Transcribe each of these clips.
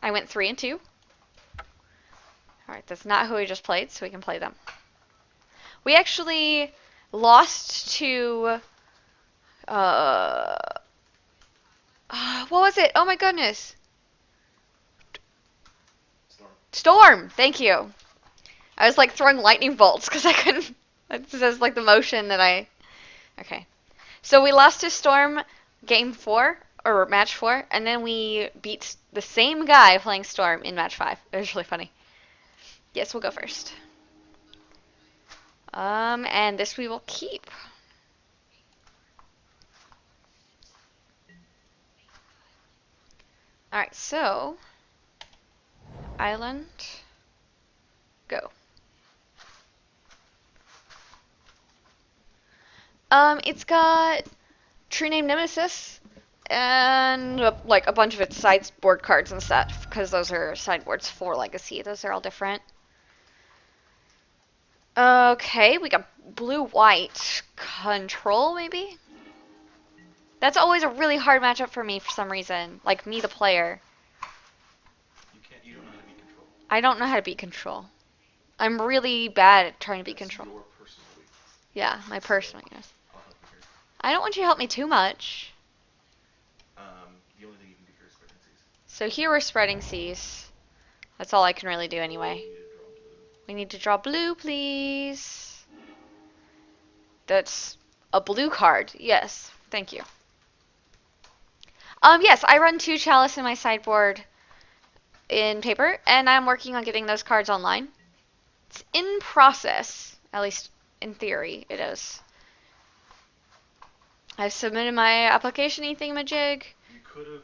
I went 3 and 2. Alright, that's not who we just played, so we can play them. We actually lost to uh what was it? Oh my goodness. Storm. Thank you. I was like throwing lightning bolts because I couldn't. It says like the motion that I. Okay. So we lost to Storm game 4 or match 4, and then we beat the same guy playing Storm in match 5. It was really funny. Yes, we'll go first. And this we will keep. All right, so island, go. It's got tree name Nemesis and like a bunch of its sideboard cards and stuff because those are sideboards for Legacy. Those are all different. Okay, we got blue-white control, maybe? That's always a really hard matchup for me for some reason. Like, me, the player. You don't know how to beat control. I don't know how to beat control. I'm really bad at trying to beat control. Your personal weakness. Yeah, my personal weakness. I'll help you here. I don't want you to help me too much. The only thing you can do here is spreading seas. So here we're spreading seas. That's all I can really do anyway. We need to draw blue, please. That's a blue card. Yes, thank you. Yes, I run 2 Chalice in my sideboard in paper, and I'm working on getting those cards online. It's in process, at least in theory, it is. I've submitted my application thingamajig. You could have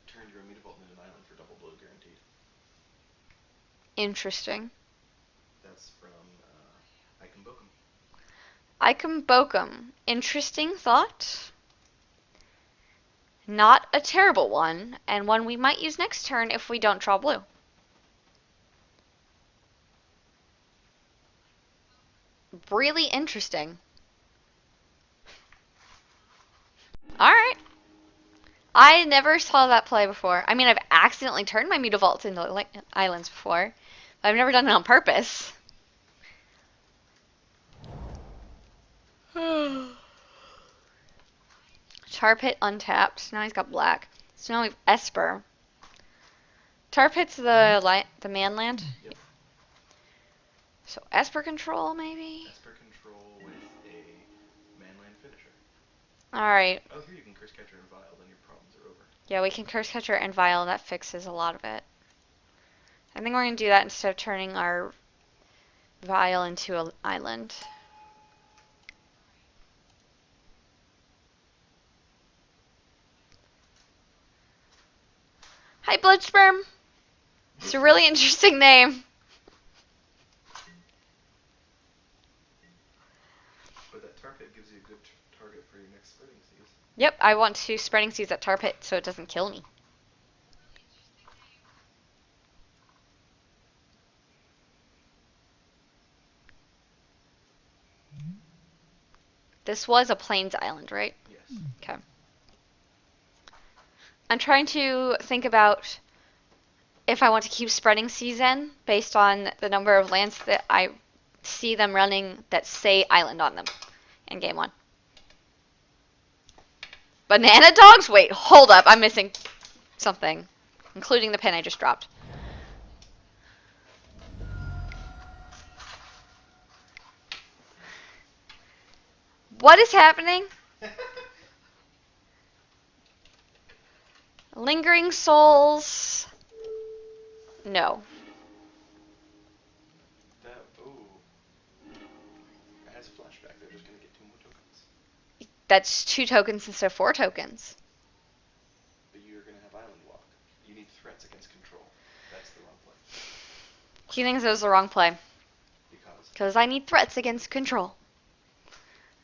turned your Amita Vault into an island for double blue guaranteed. Interesting. That's from Iconbokum. Iconbokum. Interesting thought. Not a terrible one, and one we might use next turn if we don't draw blue. Really interesting. Alright. I never saw that play before. I mean, I've accidentally turned my Mutavaults into islands before, but I've never done it on purpose. Tar Pit untapped. Now he's got black. So now we have Esper. Tar Pit's the man land? Yep. So Esper control, maybe? Esper control with a manland finisher. Alright. Oh, here you can Curse Catcher and Vial, then your problems are over. Yeah, we can Curse Catcher and Vial. That fixes a lot of it. I think we're going to do that instead of turning our Vial into an island. Hi, Bloodsperm. It's a really interesting name. But that tar pit gives you a good target for your next spreading seas. Yep, I want to spreading seas at Tar Pit so it doesn't kill me. This was a Plains Island, right? Yes. Okay. I'm trying to think about if I want to keep spreading season based on the number of lands that I see them running that say island on them in game 1. Banana dogs? Wait, hold up. I'm missing something, including the pen I just dropped. What is happening? Lingering Souls. No. It has a flashback. They're just going to get 2 more tokens. That's 2 tokens instead of 4 tokens. But you're going to have Island Walk. You need threats against control. That's the wrong play. He thinks it was the wrong play. Because? Because I need threats against control.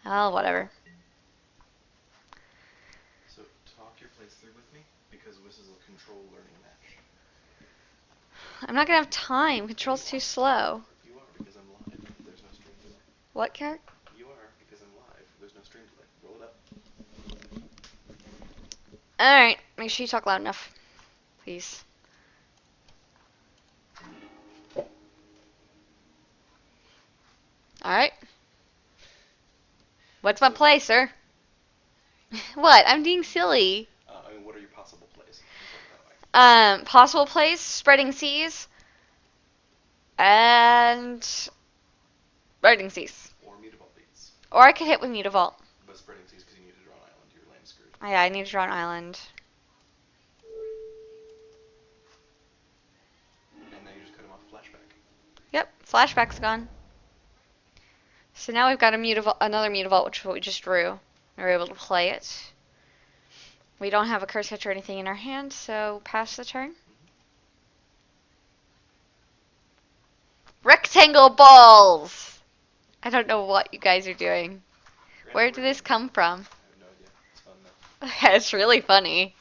Oh, whatever. So talk your plays through with me, because this is a control learning match. I'm not going to have time. Control's too slow. You are, because I'm live. There's no stream delay. What, Carrot? You are, because I'm live. There's no stream delay. Roll it up. Alright. make sure you talk loud enough, please. All right. What's my So, play, sir? What? I'm being silly. I mean, what are your possible plays? Let's start that way. Possible plays: spreading seas and spreading seas. Or mutavault beats. Or I could hit with Mutavault. But spreading seas because you need to draw an island. Your land's screwed. Yeah, I need to draw an island. And now you just cut him off flashback. Yep, flashback's gone. So now we've got a Mutavault, another Mutavault, which is what we just drew. We're able to play it. We don't have a curse catch or anything in our hand, so pass the turn. Rectangle balls! I don't know what you guys are doing. Where did this come from? I have no idea. It's fun though. It's really funny.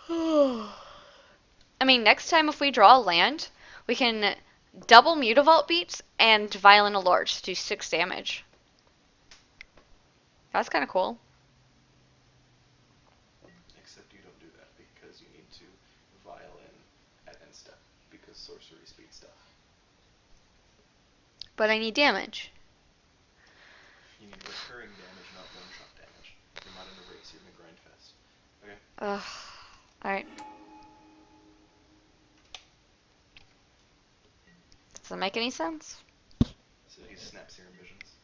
I mean, next time if we draw a land, we can double Mutavault beats and Violent Allure to do 6 damage. That's kind of cool. Except you don't do that because you need to violin at end step because sorcery speed stuff. But I need damage. You need recurring damage, not one-shot damage. You're not in a race. You're in a grind fest. Okay. Ugh. Alright. Does that make any sense? So he snaps Serum Visions.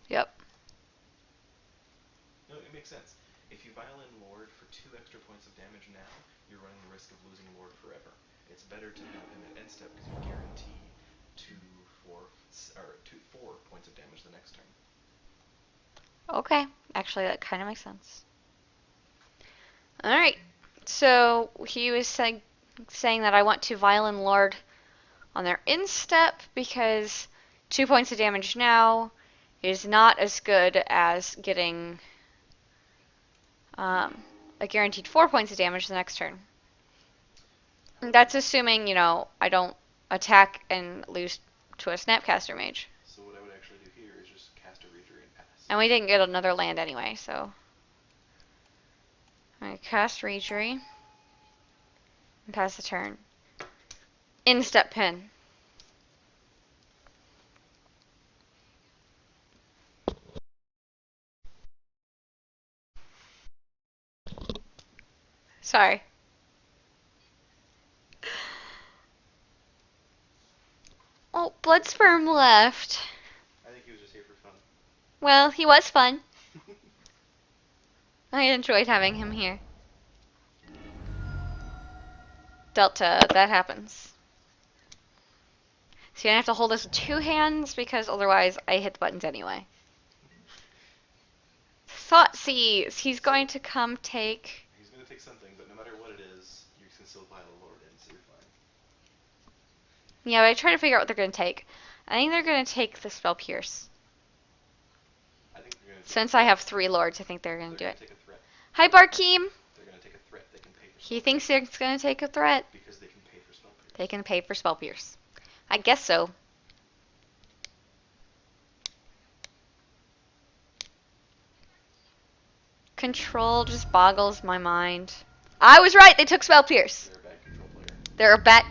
Yep. No, it makes sense. If you violin Lord for 2 extra points of damage now, you're running the risk of losing Lord forever. It's better to have him at end step because you guarantee 4 points of damage the next turn. Okay. Actually, that kind of makes sense. Alright. So he was saying that I want to Violin Lord on their instep because 2 points of damage now is not as good as getting a guaranteed 4 points of damage the next turn. That's assuming, I don't attack and lose to a Snapcaster Mage. So what I would actually do here is just cast a Rejury and pass. And we didn't get another land anyway, so. Alright, cast Rejury. And pass the turn. Instep pin. Sorry. Oh, Bloodsperm left. I think he was just here for fun. Well, he was fun. I enjoyed having him here. Delta, that happens. So you're gonna have to hold this with 2 hands because otherwise I hit the buttons anyway. Thoughtseize. He's going to come take. He's going to take something, but no matter what it is, you can still vial a Lord in, so you're fine. Yeah, but I try to figure out what they're going to take. I think they're going to take the Spell Pierce. I think they're going to Since I have 3 lords, I think they're going to do it. take a threat. Hi, Barkeem. They're going to take a threat. They can pay for He thinks they're going to take a threat. because they can pay for Spell Pierce. They can pay for Spell Pierce. I guess so. Control just boggles my mind. I was right. They took Spell Pierce. They're a bad control player. They're a bad.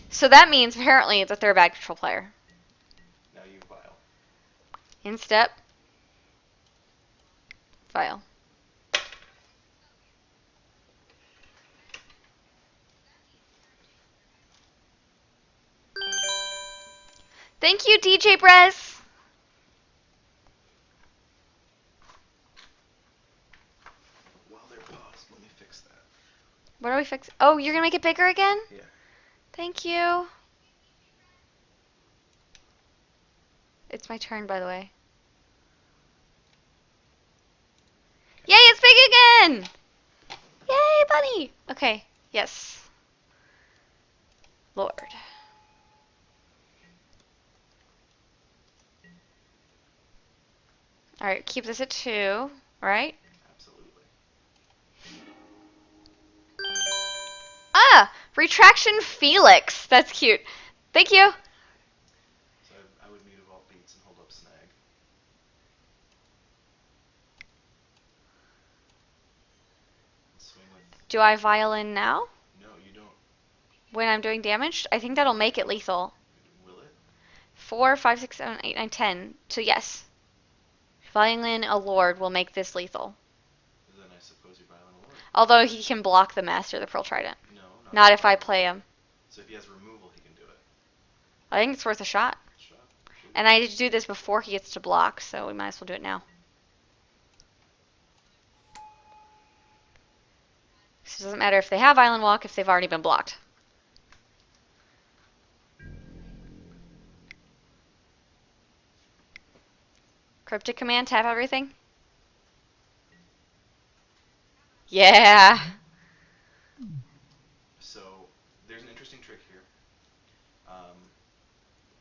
So that means apparently that they're a bad control player. Now you vial. Instep. File. Thank you, DJ Brez. While they're paused, let me fix that. What are we fixing? Oh, you're going to make it bigger again? Yeah. Thank you. It's my turn, by the way. Yay, it's big again! Yay, buddy! Okay, yes. Lord. Alright, keep this at 2, right? Absolutely. Ah! Retraction Felix! That's cute. Thank you. So I would mutavault beats and hold up snag. Do I violin now No, you don't. when I'm doing damage? I think that'll make it lethal. Will it? 4, 5, 6, 7, 8, 9, 10. So yes, violin a lord will make this lethal. Then I suppose you violin a lord. Although he can block the Master of the Pearl Trident. No, not if Not you if I violin a play lord. him. So if he has removal, he can do it. I think it's worth a shot. Shot. Shoot. And I need to do this before he gets to block, so we might as well do it now. So it doesn't matter if they have Island Walk if they've already been blocked. Cryptic Command, tap everything. Yeah. So there's an interesting trick here. Um,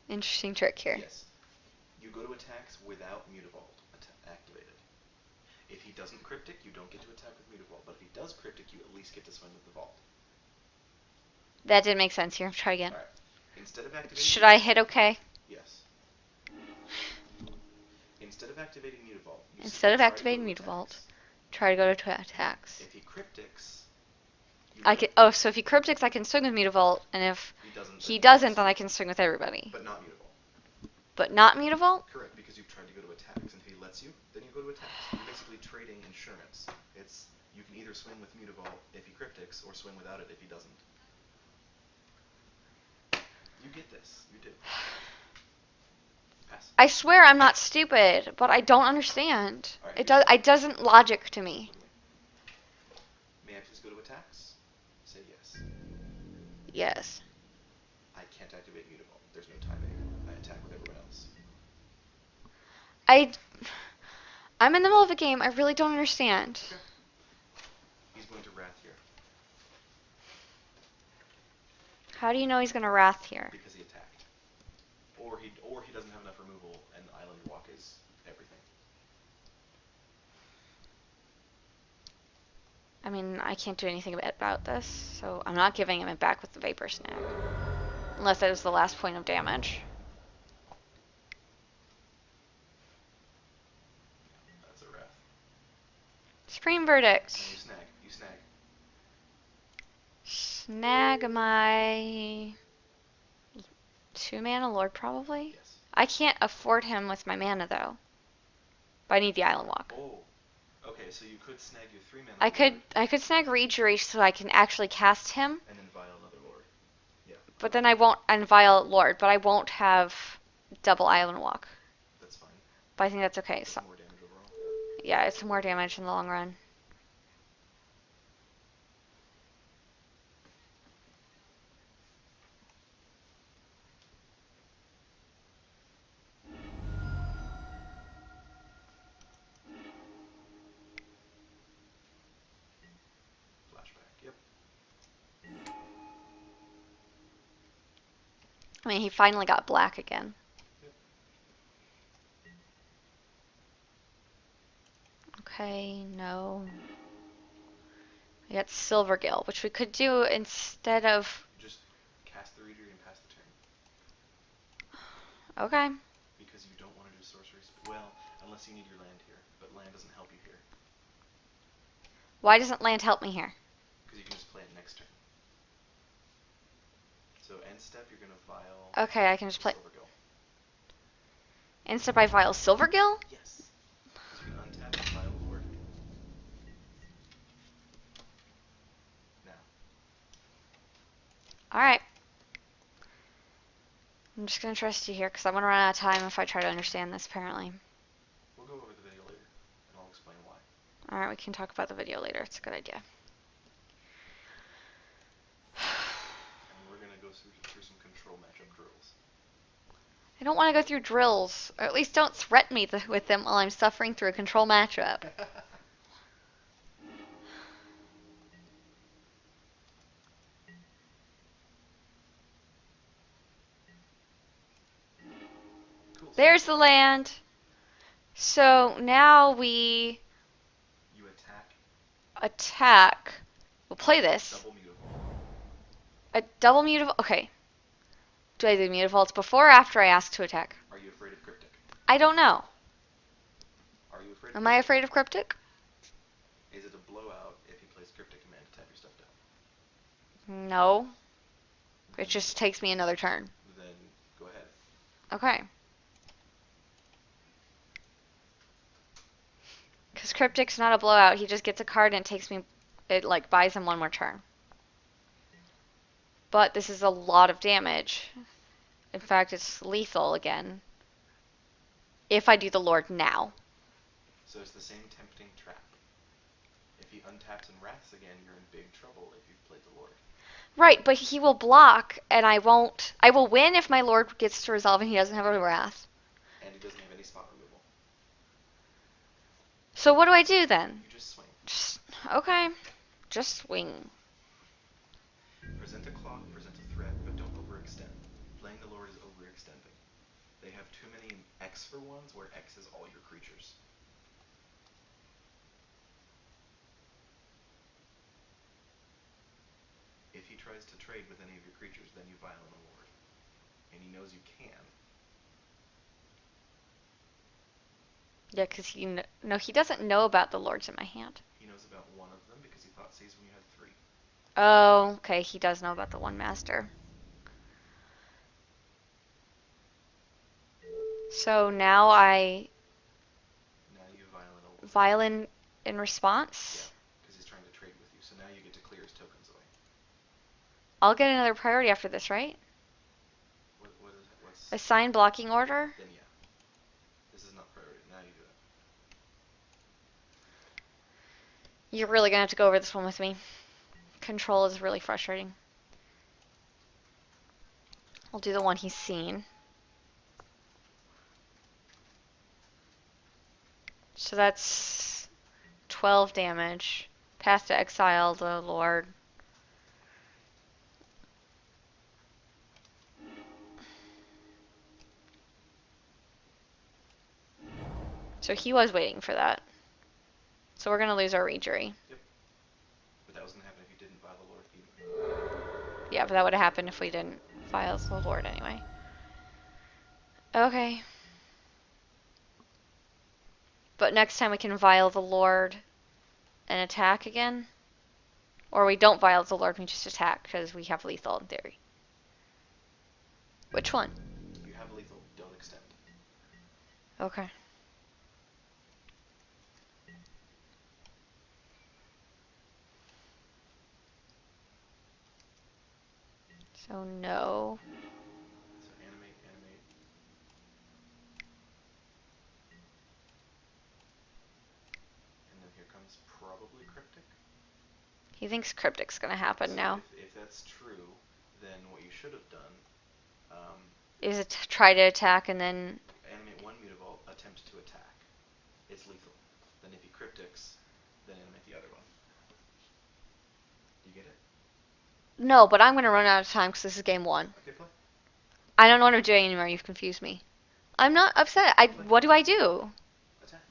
Interesting trick here. yes, you go to attacks without Mutavault activated. If he doesn't cryptic, you don't get to attack with Mutavault. But if he does cryptic, you at least get to swing with the vault. That did make sense here. Try again. All right. Instead of activating Should I hit Mutavault, OK? yes. Instead of activating Mutavault, you Instead simply of try to go activating to Mutavault, attacks. try to go to attacks. If he cryptics, you I get can. Oh, so if he cryptics, I can swing with Mutavault, and if he doesn't, then he he doesn't, blocks then you. I can swing with everybody. But not Mutavault. But not Mutavault? Correct, because you've tried to go to attacks, and if he lets you, then you go to attacks. You're basically trading insurance. It's you can either swing with Mutavault if he cryptics, or swing without it if he doesn't. You get this. You do. Pass. I swear I'm not stupid, but I don't understand. All right, It does. here's It doesn't logic to me. look at me. May I please go to attacks? Say yes. Yes. I can't activate Mutavault. There's no timing. I attack with everyone else. I. I'm in the middle of a game. I really don't understand. Okay. He's going to Wrath here. How do you know he's gonna Wrath here? Because he attacked. Or he doesn't have enough removal, and Island Walk is everything. I mean, I can't do anything about this, so I'm not giving him it back with the Vapor Snag. Unless that was the last point of damage. That's a Wrath. Supreme Verdict. And you snag. You snag. Snag my 2-mana Lord, probably? Yes. I can't afford him with my mana, though. But I need the Island Walk. Oh. Okay, so you could snag your 3-mana I could snag Rejuration so I can actually cast him, and then vial another Lord. Yeah. but then I won't, and Violet Lord, but I won't have double Island Walk. That's fine. But I think that's okay. That's So more damage overall. yeah, it's more damage in the long run. Flashback. Yep. I mean, he finally got black again. Yep. Okay, no. We got Silvergill, which we could do instead of. Just cast the Reader and pass the turn. Okay. Because you don't want to do sorcery. Well, unless you need your land here. But land doesn't help you here. Why doesn't land help me here? Because you can just play it next turn. So end step, you're going to vial Okay, I can just play. Silvergill. Instead by Vile Silvergill? Yes. Because you can untap and vial a Lord. Now. Alright. I'm just gonna trust you here because I'm gonna run out of time if I try to understand this, apparently. We'll go over the video later, and I'll explain why. Alright, we can talk about the video later. It's a good idea. And we're going to go through some control matchup drills. I don't want to go through drills, or at least don't threaten me with them while I'm suffering through a control matchup. Cool. There's the land. So now we You attack. We'll play this. double Mutavault. A double mutavault. Okay. Do I do mutavaults before or after I ask to attack? Are you afraid of Cryptic? I don't know. Are you afraid of Am Cryptic? I afraid of Cryptic? Is it a blowout if he plays cryptic command to tap your stuff down. No. It Then just takes me another turn. then go ahead. Okay. Because Cryptic's not a blowout. He just gets a card and it takes me. It, like, buys him one more turn. But this is a lot of damage. In fact, it's lethal again. If I do the Lord now. So it's the same tempting trap. If he untaps and wraths again, you're in big trouble if you've played the Lord. Right, but he will block, and I won't. I will win if my Lord gets to resolve and he doesn't have a wrath. And he doesn't have any spot removal. So what do I do then? You just swing. Okay. Just swing. Present a clock, present a threat, but don't overextend. Playing the Lord is overextending. They have too many X for ones where X is all your creatures. If he tries to trade with any of your creatures, then you violate a Lord. And he knows you can. Yeah, because no, he doesn't know about the Lords in my hand. He knows about one of them because he Thoughtseize when you had 3. Oh, okay, he does know about the one master. So now I Now you violate a Lord. violin in response. Yeah, because he's trying to trade with you. So now you get to clear his tokens away. I'll get another priority after this, right? What's... Assign blocking order. Then yeah. This is not priority. Now you do it. You're really gonna have to go over this one with me. Control is really frustrating. I'll do the one he's seen. So that's 12 damage. Path to exile the Lord. So he was waiting for that. So we're gonna lose our Rejury. Yep. But that was going to happen if you didn't vial the Lord either. Yeah, but that would have happened if we didn't file the Lord anyway. Okay. But next time we can vial the Lord and attack again. Or we don't vial the Lord, we just attack because we have lethal in theory. Which one? You have lethal. Don't extend. Okay. So no. So animate, animate. And then here comes probably Cryptic. He thinks Cryptic's gonna happen So now. if that's true, then what you should have done, Is it try to attack and then... animate one Mutavault, attempt to attack. It's lethal. Then if he Cryptics, then animate the other one. Do you get it? No, but I'm gonna run out of time because this is game 1. Okay, play. I don't know what I'm doing anymore, you've confused me. I'm not upset. What do I do? Attack.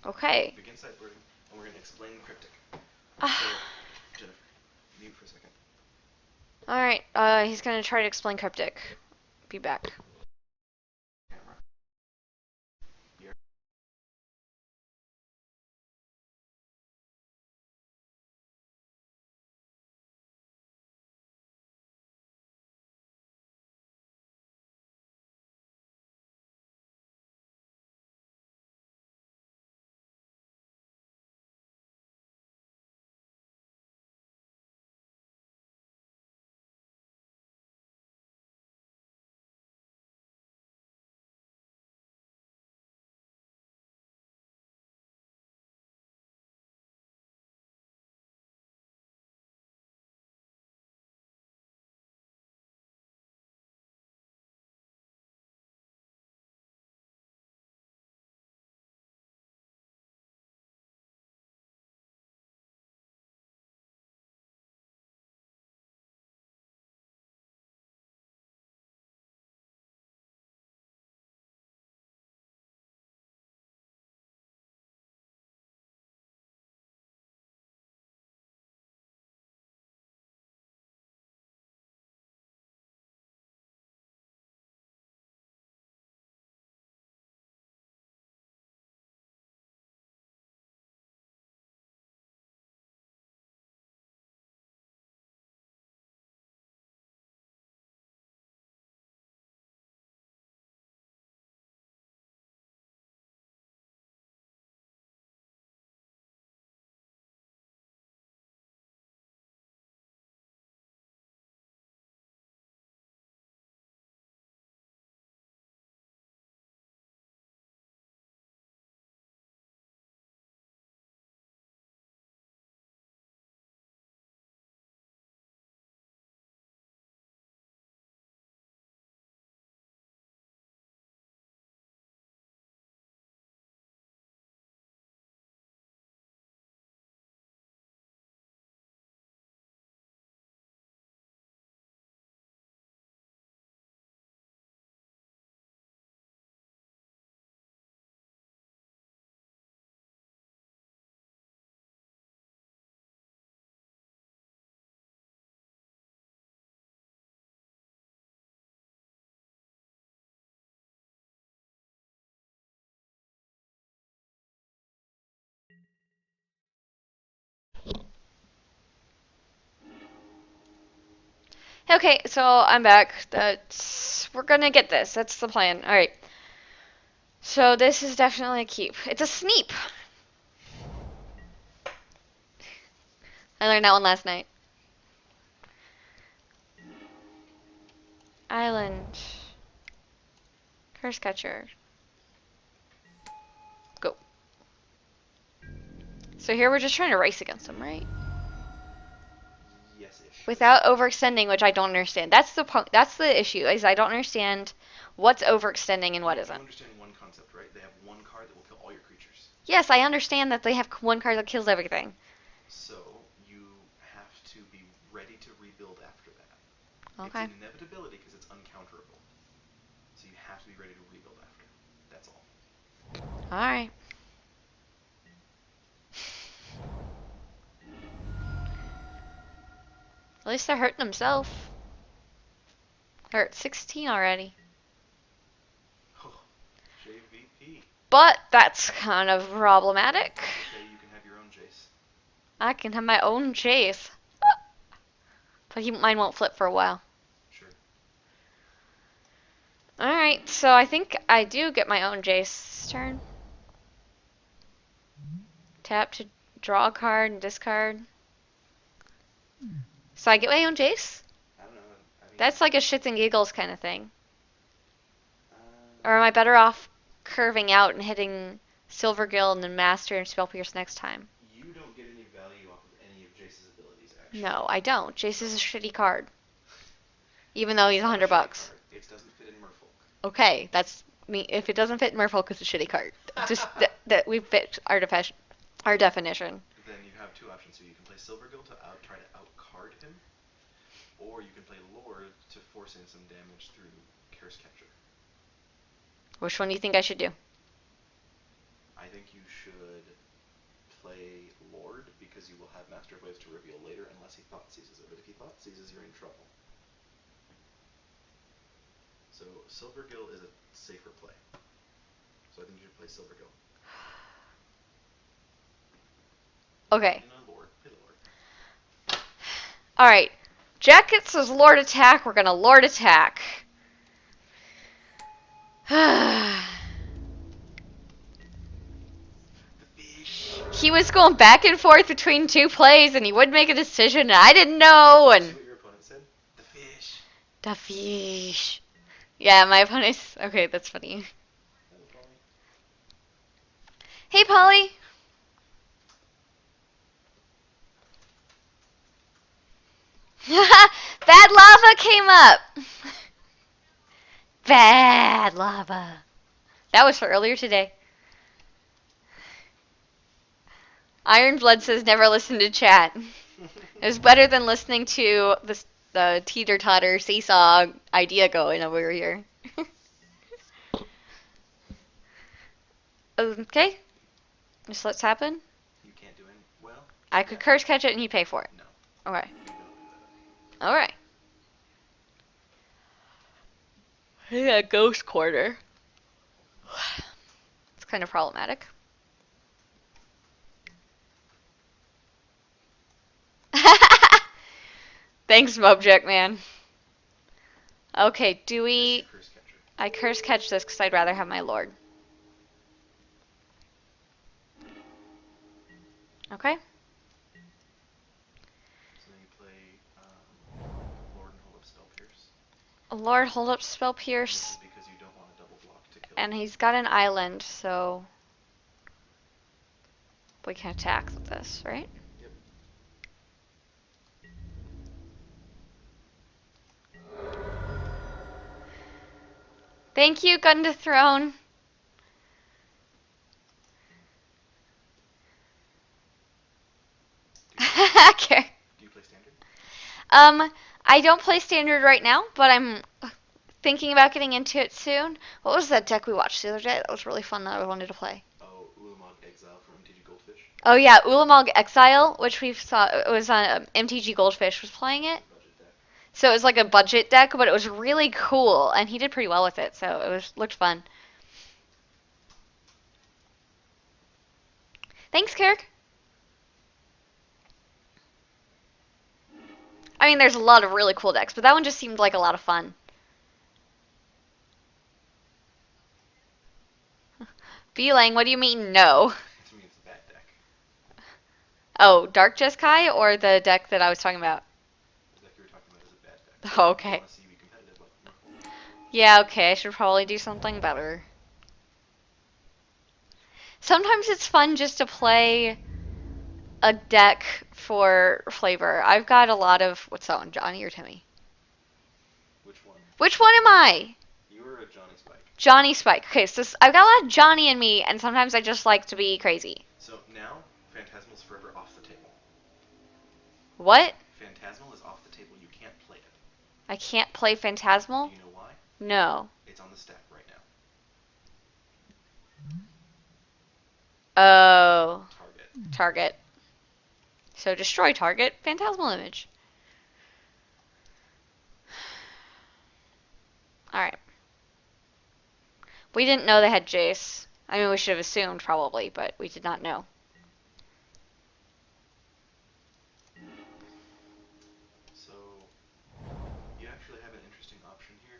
Okay. Begin sideboarding, and we're going to explain Cryptic. Okay. So, Jennifer, mute for a second. Alright, he's gonna try to explain Cryptic. Be back. Camera. Here. Okay, so I'm back. We're gonna get this. That's the plan. All right. So this is definitely a keep. It's a sneep. I learned that one last night. Island. Curse catcher. Go. So here we're just trying to race against them, right? Yes-ish. Without overextending, which I don't understand. That's the issue. Is I don't understand what's overextending and what You isn't. understand one concept, right? They have one card that will kill all your creatures. Yes, I understand that they have one card that kills everything. So you have to be ready to rebuild after that. It's Okay. an inevitability because it's uncounterable. So you have to be ready to rebuild after. That's all. All right. At least they're hurting themselves. They're at 16 already. Oh, JVP. But that's kind of problematic. Okay, you can have your own Jace. I can have my own chase. But mine won't flip for a while. Sure. Alright, so I think I do get my own Jace this turn. Tap to draw a card and discard. So I get my own Jace? I don't know. I mean, That's like a shits and giggles kind of thing. uh, Or am I better off curving out and hitting Silver Guild and then Master and Spell Pierce next time? you don't get any value off of any of Jace's abilities, actually. No, I don't. Jace is a So- shitty card. Even though he's It's not a 100 shitty bucks. card. It doesn't fit in Merfolk. Okay, that's me. If it doesn't fit Merfolk, it's a shitty card. Just that we fit our definition. Then you have two options. So you can play Silvergill to try to outcard him, or you can play Lord to force in some damage through Curse Catcher. Which one do you think I should do? I think you should play Lord because you will have Master of Waves to reveal later unless he Thought Seizes it. But if he Thought Seizes, you're in trouble. So Silvergill is a safer play. So I think you should play Silvergill. Okay. In a Lord, play Lord. Alright. Jack gets his Lord attack. We're gonna Lord attack. The fish. He was going back and forth between two plays and he would make a decision and I didn't know See and what your opponent said? The fish. the fish. Yeah, my opponent's okay, that's funny. Hello, Polly. Hey Polly. Bad lava came up. Bad lava. That was for earlier today. Iron Blood says never listen to chat. It was better than listening to the teeter totter seesaw idea going over here. Okay, just let's happen. You can't do any. Well, I could yeah. curse catch it and you pay for it. No, Okay. you don't do that. All right. Yeah, ghost quarter. It's kind of problematic. Thanks, Mobjack Man. Okay, do That's we? your Curse Catcher. I curse catch this because I'd rather have my lord. Okay. So then you play Lord and hold up Spell Pierce. Lord, hold up, spell And this pierce, is because you don't want a double block to kill. and he's got an island, so we can attack with this, right? Yep. Thank you, Gun to Throne. Okay. Do you play Standard? I don't play standard right now, but I'm thinking about getting into it soon. What was that deck we watched the other day? That was really fun that I wanted to play. Oh, Ulamog Exile from MTG Goldfish. Oh yeah, Ulamog Exile, which we saw it was on MTG Goldfish was playing it. Budget deck. So it was like a budget deck, but it was really cool, and he did pretty well with it. So it looked fun. Thanks, Kirk. I mean, there's a lot of really cool decks, but that one just seemed like a lot of fun. Beelang, what do you mean no? To me, it's a bad deck. Oh, Dark Jeskai or the deck that I was talking about? The deck you were talking about is a bad deck. So Oh, if you okay. want to see you be competitive like Merfolk. Yeah, okay, I should probably do something better. Sometimes it's fun just to play a deck for flavor. I've got a lot of what's that one, Johnny or Timmy? Which one? Which one am I? You were a Johnny Spike. Johnny Spike. Okay, so I've got a lot of Johnny in me, and sometimes I just like to be crazy. So now, Phantasmal's forever off the table. What? Phantasmal is off the table. You can't play it. I can't play Phantasmal? Do you know why? No. It's on the stack right now. Oh. Target. Target. So destroy target, Phantasmal image. Alright. We didn't know they had Jace. I mean, we should have assumed probably, but we did not know. So you actually have an interesting option here.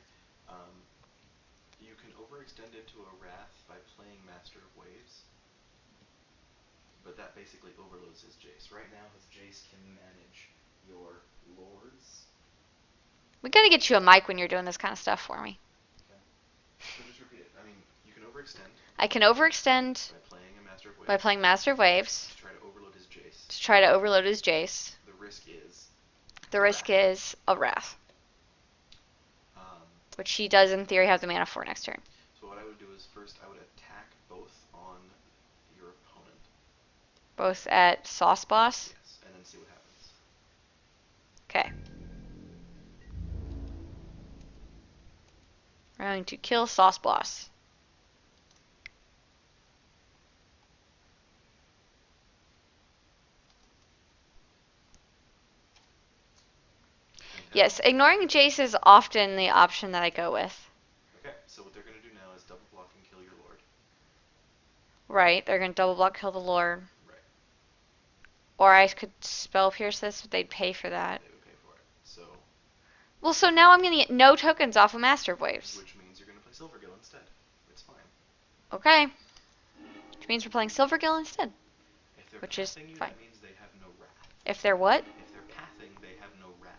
You can overextend into a Wrath by playing Master of Waves, but that basically overloads his Jace. Right now, his Jace can manage your Lords. We gotta get you a mic when you're doing this kind of stuff for me. Okay. So just repeat it. I mean, you can overextend I can overextend by playing a Master of Waves. by playing Master of Waves to try to overload his Jace. to try to overload his Jace. The risk is The risk is a Wrath, Um, which he does in theory have the mana for next turn. so what I would do is first I would attack both on your opponent. Both at Sauce Boss. Yes, and then see what happens. Okay. We're going to kill Sauce Boss. Yes, ignoring Jace is often the option that I go with. Okay, so what they're going to do now is double block and kill your Lord. Right, they're going to double block kill the Lord. Right. Or I could spell pierce this, but they'd pay for that. They would pay for it. So. Well, so now I'm going to get no tokens off of Master of Waves. Which means you're going to play Silvergill instead. It's fine. Okay. Which means we're playing Silvergill instead. If they're which is pathing you, fine. that means they have no Wrath. If they're what? If they're pathing, they have no Wrath.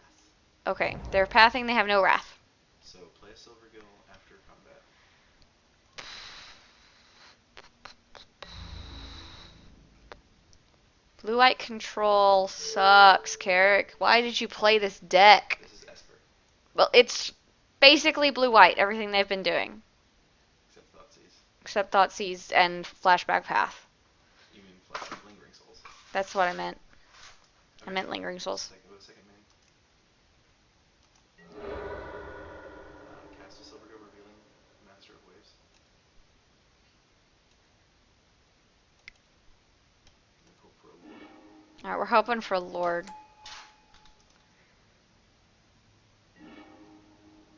Okay, they're pathing, they have no Wrath. So play a Silvergill after combat. Blue-white control sucks, Carrick. Why did you play this deck? This is Esper. Well, it's basically blue-white, everything they've been doing. Except Thoughtseize. Except Thoughtseize and Flashback Path. You mean Flashback Lingering Souls. That's what I meant. Okay. I meant Lingering Souls. Go to second main. Cast a Silvergill revealing Master of Waves. And hope for a Lord. Alright, we're hoping for Lord.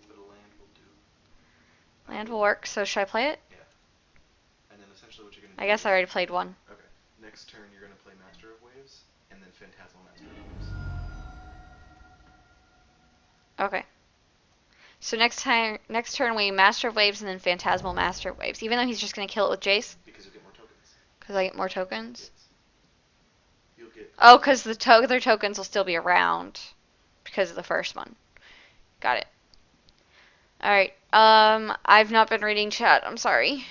But a land will do. Land will work, so should I play it? Yeah. And then essentially what you're going to do I guess I already played one. Okay. Next turn you're going to play Master of Waves, and then Phantasmal Master of Waves. Okay. So next turn we Master of Waves and then Phantasmal Master of Waves, even though he's just going to kill it with Jace? Because you'll get more tokens. Because I get more tokens? Yes. You'll get... Oh, because the other tokens will still be around because of the first one. Got it. Alright, I've not been reading chat, I'm sorry.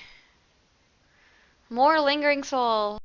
More Lingering Soul.